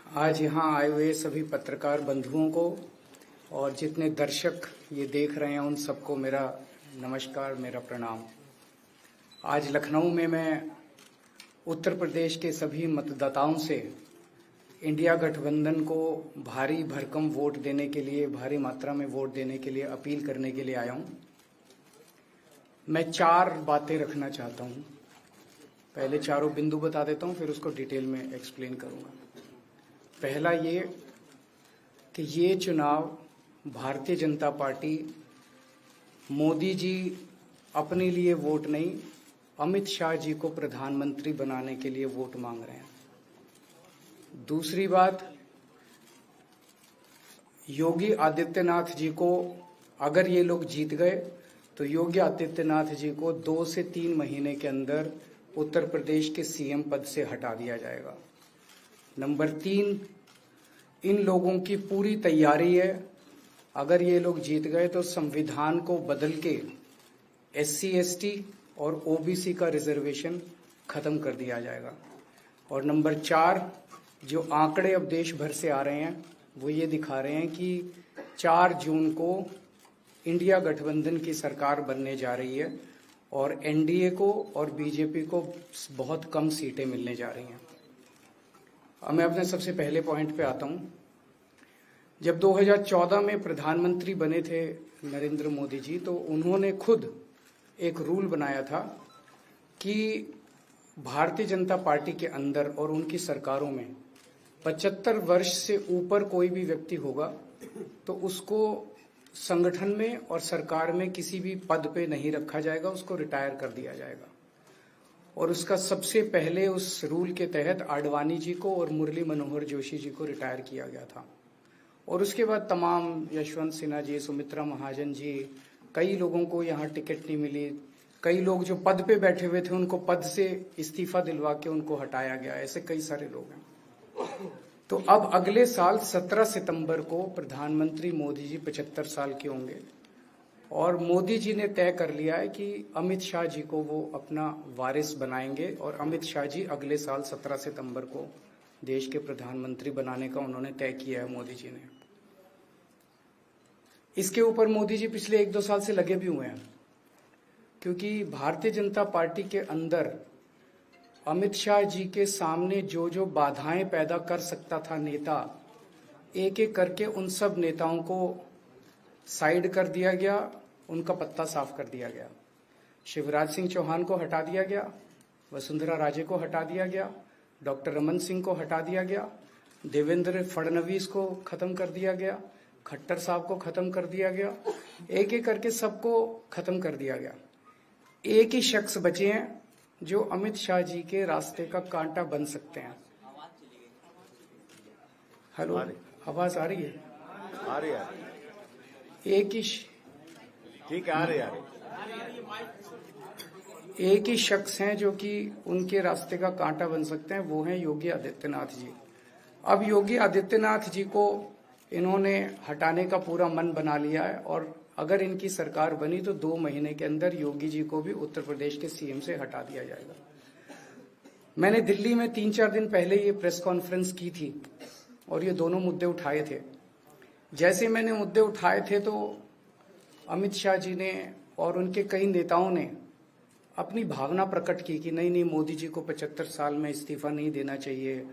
आज यहाँ आए हुए सभी पत्रकार बंधुओं को और जितने दर्शक ये देख रहे हैं उन सबको मेरा नमस्कार, मेरा प्रणाम। आज लखनऊ में मैं उत्तर प्रदेश के सभी मतदाताओं से इंडिया गठबंधन को भारी भरकम वोट देने के लिए, भारी मात्रा में वोट देने के लिए अपील करने के लिए आया हूँ। मैं 4 बातें रखना चाहता हूँ। पहले चारों बिंदु बता देता हूँ, फिर उसको डिटेल में एक्सप्लेन करूँगा। पहला ये कि ये चुनाव भारतीय जनता पार्टी मोदी जी अपने लिए वोट नहीं, अमित शाह जी को प्रधानमंत्री बनाने के लिए वोट मांग रहे हैं। दूसरी बात, योगी आदित्यनाथ जी को अगर ये लोग जीत गए तो योगी आदित्यनाथ जी को 2 से 3 महीने के अंदर उत्तर प्रदेश के सीएम पद से हटा दिया जाएगा। नंबर 3, इन लोगों की पूरी तैयारी है, अगर ये लोग जीत गए तो संविधान को बदल के SC ST और OBC का रिजर्वेशन खत्म कर दिया जाएगा। और नंबर 4, जो आंकड़े अब देश भर से आ रहे हैं वो ये दिखा रहे हैं कि 4 जून को इंडिया गठबंधन की सरकार बनने जा रही है और NDA को और BJP को बहुत कम सीटें मिलने जा रही हैं। अब मैं अपने सबसे पहले पॉइंट पे आता हूं। जब 2014 में प्रधानमंत्री बने थे नरेंद्र मोदी जी, तो उन्होंने खुद एक रूल बनाया था कि भारतीय जनता पार्टी के अंदर और उनकी सरकारों में 75 वर्ष से ऊपर कोई भी व्यक्ति होगा तो उसको संगठन में और सरकार में किसी भी पद पे नहीं रखा जाएगा, उसको रिटायर कर दिया जाएगा। और उसका सबसे पहले उस रूल के तहत आडवाणी जी को और मुरली मनोहर जोशी जी को रिटायर किया गया था। और उसके बाद तमाम यशवंत सिन्हा जी, सुमित्रा महाजन जी, कई लोगों को यहाँ टिकट नहीं मिली। कई लोग जो पद पे बैठे हुए थे उनको पद से इस्तीफा दिलवा के उनको हटाया गया। ऐसे कई सारे लोग हैं। तो अब अगले साल 17 सितंबर को प्रधानमंत्री मोदी जी 75 साल के होंगे और मोदी जी ने तय कर लिया है कि अमित शाह जी को वो अपना वारिस बनाएंगे और अमित शाह जी अगले साल 17 सितंबर को देश के प्रधानमंत्री बनाने का उन्होंने तय किया है मोदी जी ने। इसके ऊपर मोदी जी पिछले 1-2 साल से लगे भी हुए हैं, क्योंकि भारतीय जनता पार्टी के अंदर अमित शाह जी के सामने जो जो बाधाएं पैदा कर सकता था नेता, एक एक करके उन सब नेताओं को साइड कर दिया गया, उनका पत्ता साफ कर दिया गया। शिवराज सिंह चौहान को हटा दिया गया, वसुंधरा राजे को हटा दिया गया, डॉक्टर रमन सिंह को हटा दिया गया, देवेंद्र फडणवीस को खत्म कर दिया गया, खट्टर साहब को खत्म कर दिया गया, एक एक करके सबको खत्म कर दिया गया। एक ही शख्स बचे हैं जो अमित शाह जी के रास्ते का कांटा बन सकते हैं। हेलो, आवाज आ रही है? आ रही है। एक ही ठीक है, आ रही है। एक ही शख्स हैं जो कि उनके रास्ते का कांटा बन सकते हैं, वो हैं योगी आदित्यनाथ जी। अब योगी आदित्यनाथ जी को इन्होंने हटाने का पूरा मन बना लिया है और अगर इनकी सरकार बनी तो 2 महीने के अंदर योगी जी को भी उत्तर प्रदेश के सीएम से हटा दिया जाएगा। मैंने दिल्ली में 3-4 दिन पहले ये प्रेस कॉन्फ्रेंस की थी और ये दोनों मुद्दे उठाए थे। जैसे मैंने मुद्दे उठाए थे तो अमित शाह जी ने और उनके कई नेताओं ने अपनी भावना प्रकट की कि नहीं, मोदी जी को 75 साल में इस्तीफा नहीं देना चाहिए,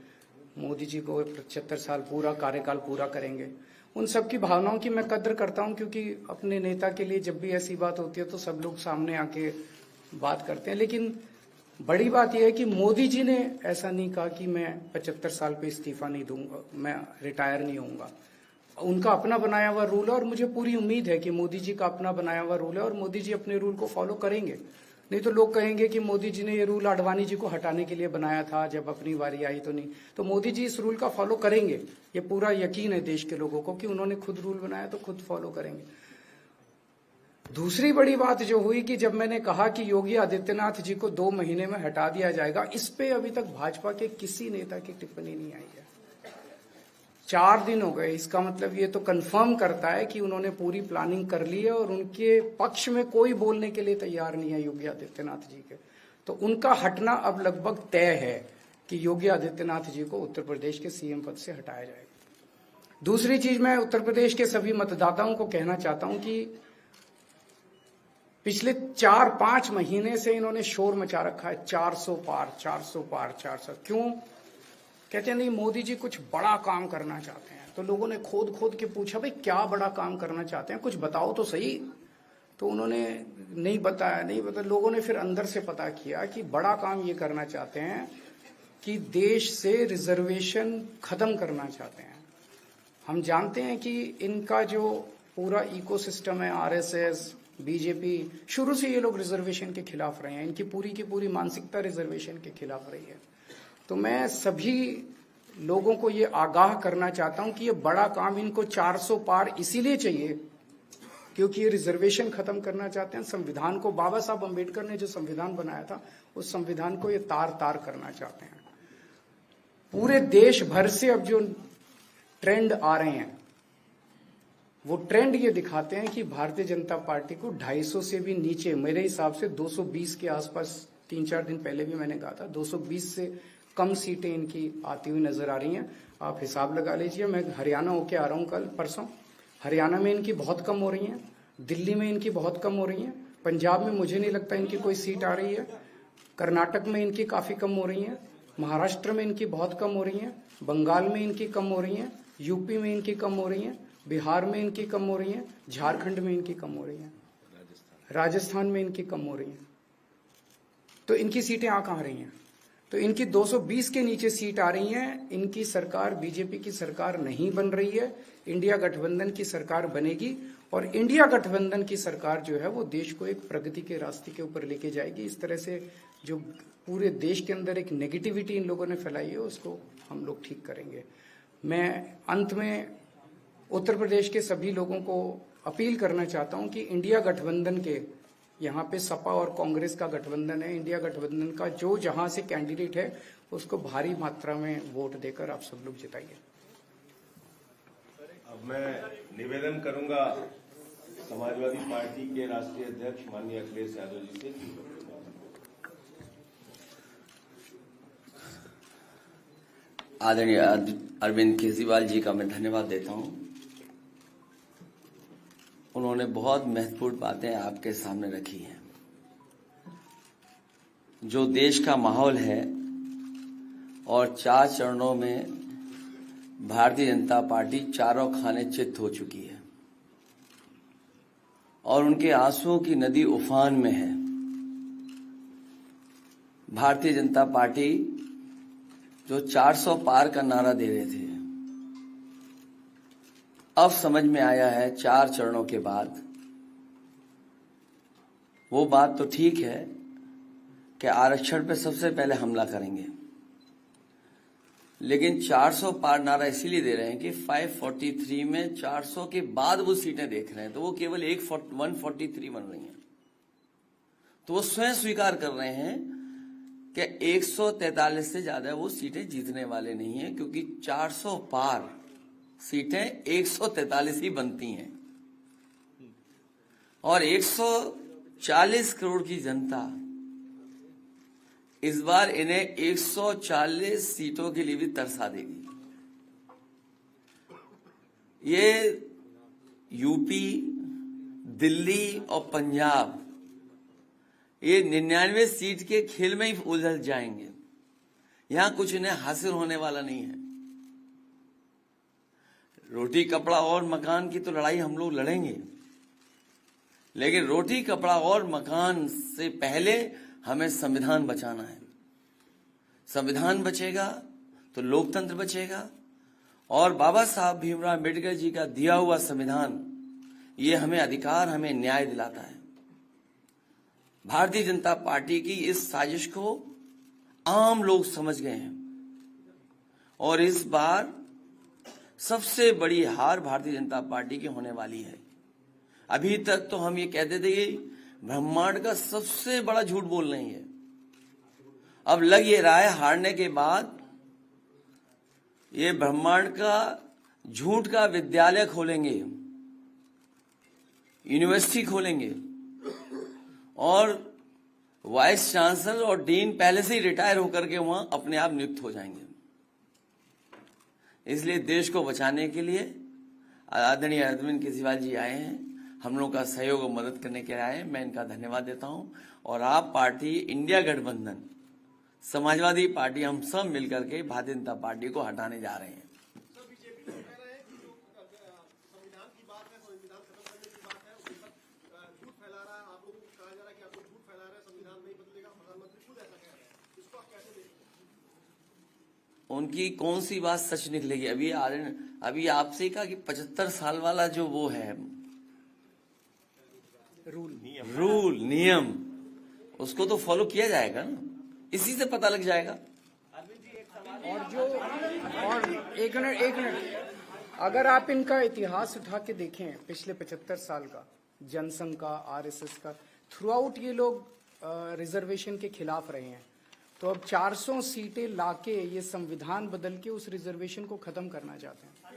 मोदी जी को 75 साल पूरा कार्यकाल पूरा करेंगे। उन सब की भावनाओं की मैं कद्र करता हूं, क्योंकि अपने नेता के लिए जब भी ऐसी बात होती है तो सब लोग सामने आके बात करते हैं। लेकिन बड़ी बात यह है कि मोदी जी ने ऐसा नहीं कहा कि मैं 75 साल पे इस्तीफा नहीं दूंगा, मैं रिटायर नहीं होऊंगा। उनका अपना बनाया हुआ रूल है और मुझे पूरी उम्मीद है कि मोदी जी का अपना बनाया हुआ रूल है और मोदी जी अपने रूल को फॉलो करेंगे। नहीं तो लोग कहेंगे कि मोदी जी ने ये रूल आडवाणी जी को हटाने के लिए बनाया था, जब अपनी बारी आई तो नहीं। तो मोदी जी इस रूल का फॉलो करेंगे, ये पूरा यकीन है देश के लोगों को कि उन्होंने खुद रूल बनाया तो खुद फॉलो करेंगे। दूसरी बड़ी बात जो हुई कि जब मैंने कहा कि योगी आदित्यनाथ जी को 2 महीने में हटा दिया जाएगा, इस पे अभी तक भाजपा के किसी नेता की टिप्पणी नहीं आई है। 4 दिन हो गए। इसका मतलब ये तो कंफर्म करता है कि उन्होंने पूरी प्लानिंग कर ली है और उनके पक्ष में कोई बोलने के लिए तैयार नहीं है योगी आदित्यनाथ जी के। तो उनका हटना अब लगभग तय है। कि योगी आदित्यनाथ जी को उत्तर प्रदेश के सीएम पद से हटाया जाएगा। दूसरी चीज, मैं उत्तर प्रदेश के सभी मतदाताओं को कहना चाहता हूं कि पिछले 4-5 महीने से इन्होंने शोर मचा रखा है, 400 पार 400 पार 400। क्यों? कहते हैं नहीं मोदी जी कुछ बड़ा काम करना चाहते हैं। तो लोगों ने खोद के पूछा, भाई क्या बड़ा काम करना चाहते हैं, कुछ बताओ तो सही। तो उन्होंने नहीं बताया। लोगों ने फिर अंदर से पता किया कि बड़ा काम ये करना चाहते हैं कि देश से रिजर्वेशन खत्म करना चाहते हैं। हम जानते हैं कि इनका जो पूरा इकोसिस्टम है, आरएसएस, बीजेपी, शुरू से ये लोग रिजर्वेशन के खिलाफ रहे हैं। इनकी पूरी की पूरी मानसिकता रिजर्वेशन के खिलाफ रही है। तो मैं सभी लोगों को ये आगाह करना चाहता हूं कि ये बड़ा काम इनको 400 पार इसीलिए चाहिए क्योंकि ये रिजर्वेशन खत्म करना चाहते हैं। संविधान को, बाबा साहब अम्बेडकर ने जो संविधान बनाया था, उस संविधान को ये तार करना चाहते हैं। पूरे देश भर से अब जो ट्रेंड आ रहे हैं, वो ट्रेंड ये दिखाते हैं कि भारतीय जनता पार्टी को 250 से भी नीचे, मेरे हिसाब से 220 के आसपास, 3-4 दिन पहले भी मैंने कहा था, 220 से कम सीटें इनकी आती हुई नजर आ रही हैं। आप हिसाब लगा लीजिए। मैं हरियाणा होके आ रहा हूं कल परसों। हरियाणा में इनकी बहुत कम हो रही हैं, दिल्ली में इनकी बहुत कम हो रही हैं, पंजाब में मुझे नहीं लगता इनकी कोई सीट आ रही है, कर्नाटक में इनकी काफी कम हो रही हैं, महाराष्ट्र में इनकी बहुत कम हो रही हैं, बंगाल में इनकी कम हो रही हैं, यूपी में इनकी कम हो रही हैं, बिहार में इनकी कम हो रही हैं, झारखंड में इनकी कम हो रही हैं, राजस्थान में इनकी कम हो रही हैं। तो इनकी सीटें आ कहां रही हैं? तो इनकी 220 के नीचे सीट आ रही हैं। इनकी सरकार बीजेपी की सरकार नहीं बन रही है, इंडिया गठबंधन की सरकार बनेगी। और इंडिया गठबंधन की सरकार जो है वो देश को एक प्रगति के रास्ते के ऊपर लेके जाएगी। इस तरह से जो पूरे देश के अंदर एक नेगेटिविटी इन लोगों ने फैलाई है, उसको हम लोग ठीक करेंगे। मैं अंत में उत्तर प्रदेश के सभी लोगों को अपील करना चाहता हूं कि इंडिया गठबंधन के, यहाँ पे सपा और कांग्रेस का गठबंधन है, इंडिया गठबंधन का जो जहां से कैंडिडेट है उसको भारी मात्रा में वोट देकर आप सब लोग जिताइए। अब मैं निवेदन करूंगा समाजवादी पार्टी के राष्ट्रीय अध्यक्ष माननीय अखिलेश यादव जी से। आदरणीय अरविंद केजरीवाल जी का मैं धन्यवाद देता हूं। उन्होंने बहुत महत्वपूर्ण बातें आपके सामने रखी हैं। जो देश का माहौल है और 4 चरणों में भारतीय जनता पार्टी चारों खाने चित्त हो चुकी है और उनके आंसुओं की नदी उफान में है। भारतीय जनता पार्टी जो 400 पार का नारा दे रहे थे, अब समझ में आया है 4 चरणों के बाद। वो बात तो ठीक है कि आरक्षण पे सबसे पहले हमला करेंगे, लेकिन 400 पार नारा इसीलिए दे रहे हैं कि 543 में 400 के बाद वो सीटें देख रहे हैं, तो वो केवल 143 बन रही हैं। तो वो स्वयं स्वीकार कर रहे हैं कि 143 से ज्यादा वो सीटें जीतने वाले नहीं हैं, क्योंकि 400 पार सीटें 143 ही बनती हैं और 140 करोड़ की जनता इस बार इन्हें 140 सीटों के लिए भी तरसा देगी। ये यूपी, दिल्ली और पंजाब ये 99 सीट के खेल में ही उलझ जाएंगे। यहां कुछ इन्हें हासिल होने वाला नहीं है। रोटी कपड़ा और मकान की तो लड़ाई हम लोग लड़ेंगे, लेकिन रोटी कपड़ा और मकान से पहले हमें संविधान बचाना है। संविधान बचेगा तो लोकतंत्र बचेगा और बाबा साहब भीमराव अम्बेडकर जी का दिया हुआ संविधान ये हमें अधिकार, हमें न्याय दिलाता है। भारतीय जनता पार्टी की इस साजिश को आम लोग समझ गए हैं और इस बार सबसे बड़ी हार भारतीय जनता पार्टी की होने वाली है। अभी तक तो हम ये कहते थे कि ब्रह्मांड का सबसे बड़ा झूठ बोल रही है। अब लग ये रहा है हारने के बाद ये ब्रह्मांड का झूठ का विद्यालय खोलेंगे, यूनिवर्सिटी खोलेंगे और वाइस चांसलर और डीन पहले से ही रिटायर होकर के वहां अपने आप नियुक्त हो जाएंगे। इसलिए देश को बचाने के लिए आदरणीय अरविंद केजरीवाल जी आए हैं, हम लोगों का सहयोग और मदद करने के लिए आए हैं। मैं इनका धन्यवाद देता हूं। और आप पार्टी, इंडिया गठबंधन, समाजवादी पार्टी, हम सब मिलकर के भारतीय जनता पार्टी को हटाने जा रहे हैं। उनकी कौन सी बात सच निकलेगी? अभी आपसे ही कहा कि 75 साल वाला जो वो है रूल नियम, उसको तो फॉलो किया जाएगा ना, इसी से पता लग जाएगा। और एक मिनट, अगर आप इनका इतिहास उठा के देखें पिछले 75 साल का, जनसंघ का, आरएसएस का, थ्रू आउट ये लोग रिजर्वेशन के खिलाफ रहे हैं। तो अब 400 सीटें लाके ये संविधान बदल के उस रिजर्वेशन को खत्म करना चाहते हैं।